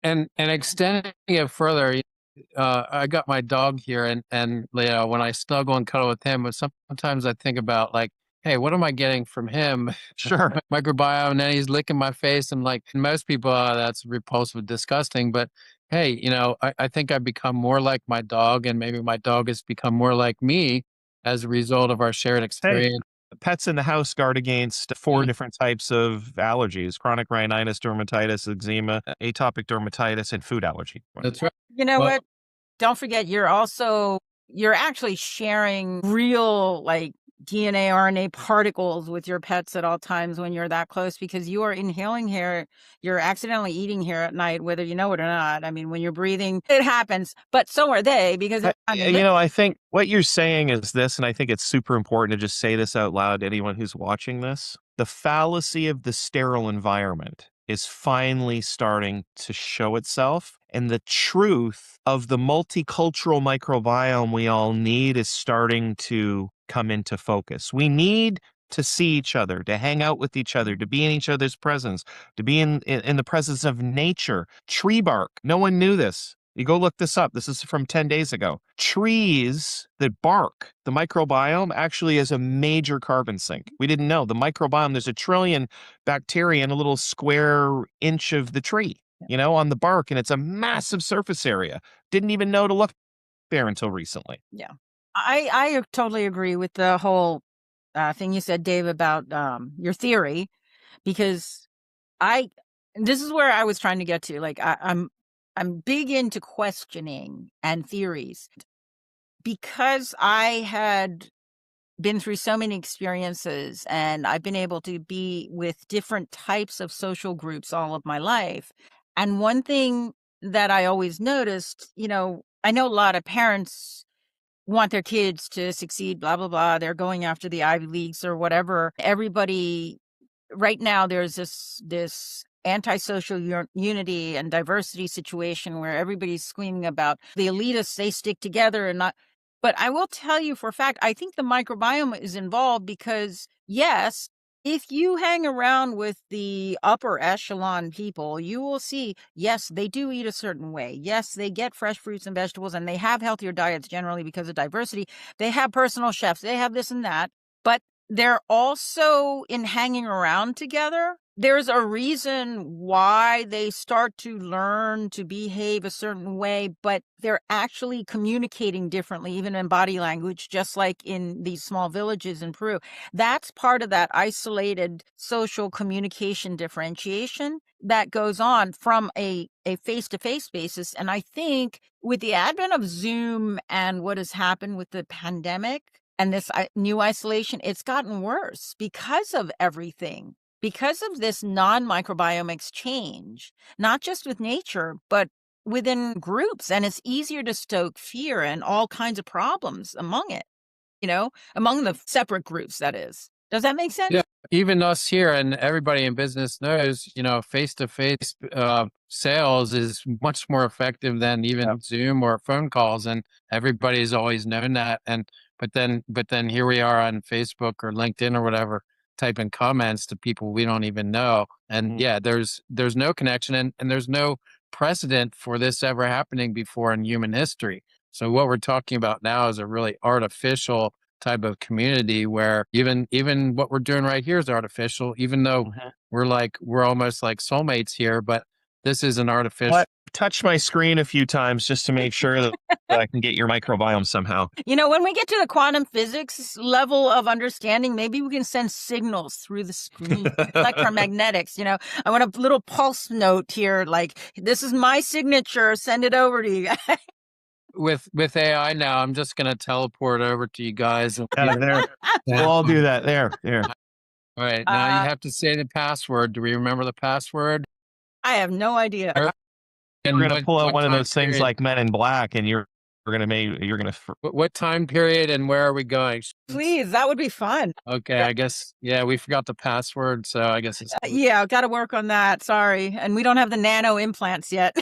And extending it further, I got my dog here, and when I snuggle and cuddle with him, but sometimes I think about like, hey, what am I getting from him? Sure. Microbiome, and then he's licking my face. And like most people, that's repulsive, disgusting. But hey, I think I've become more like my dog, and maybe my dog has become more like me as a result of our shared Hey, experience. pets in the house guard against four Yeah, different types of allergies: chronic rhinitis, dermatitis, eczema, atopic dermatitis, and food allergy. that's right. You know Well, what? Don't forget, you're actually sharing real like DNA, RNA particles with your pets at all times when you're that close, because you are inhaling hair, you're accidentally eating hair at night, whether you know it or not. I mean, when you're breathing, it happens, but so are they because every time you I think what you're saying is this, and I think it's super important to just say this out loud to anyone who's watching this. The fallacy of the sterile environment is finally starting to show itself, and the truth of the multicultural microbiome we all need is starting to come into focus. We need to see each other, to hang out with each other, to be in each other's presence, to be in the presence of nature. Tree bark. No one knew this. You go look this up. This is from 10 days ago. Trees that bark, the microbiome actually is a major carbon sink. We didn't know. The microbiome, there's a trillion bacteria in a little square inch of the tree, on the bark, and it's a massive surface area. Didn't even know to look there until recently. Yeah. I totally agree with the whole thing you said, Dave, about your theory, because I this is where I was trying to get to. Like I'm big into questioning and theories because I had been through so many experiences and I've been able to be with different types of social groups all of my life. And one thing that I always noticed, I know a lot of parents want their kids to succeed, blah, blah, blah. They're going after the Ivy Leagues or whatever. Everybody right now, there's this antisocial unity and diversity situation where everybody's screaming about the elitists, they stick together and not. But I will tell you for a fact, I think the microbiome is involved because, yes, if you hang around with the upper echelon people, you will see, yes, they do eat a certain way. Yes, they get fresh fruits and vegetables and they have healthier diets generally because of diversity. They have personal chefs, they have this and that. But they're also in hanging around together. There's a reason why they start to learn to behave a certain way, but they're actually communicating differently, even in body language, just like in these small villages in Peru. That's part of that isolated social communication differentiation that goes on from a face-to-face basis. And I think with the advent of Zoom and what has happened with the pandemic, and this new isolation, it's gotten worse because of everything, because of this non-microbiome exchange, not just with nature, but within groups. And it's easier to stoke fear and all kinds of problems among it, among the separate groups, that is. Does that make yeah, sense? even us here and everybody in business knows, face-to-face sales is much more effective than Yeah. even Zoom or phone calls, and everybody's always known that. And but then here we are on Facebook or LinkedIn or whatever, typing comments to people we don't even know. And Mhm. yeah, there's no connection, and there's no precedent for this ever happening before in human history. So what we're talking about now is a really artificial type of community where even what we're doing right here is artificial, even though Mhm. we're almost like soulmates here, but this is an artificial. What? Touch my screen a few times just to make sure that I can get your microbiome somehow. When we get to the quantum physics level of understanding, maybe we can send signals through the screen, electromagnetics. I want a little pulse note here, like, this is my signature, send it over to you. With AI now, I'm just gonna teleport over to you guys. Yeah, there. We'll all do that. There. All right, now you uh, have to say the password. Do we remember the password? I have no idea. We're And gonna pull out what one of time those things period? like Men in Black, and you're gonna. What time period and where are we going? Please, that would be fun. Okay, I guess, yeah, we forgot the password, so I guess it's Yeah, got to work on that. Sorry. And we don't have the nano implants yet.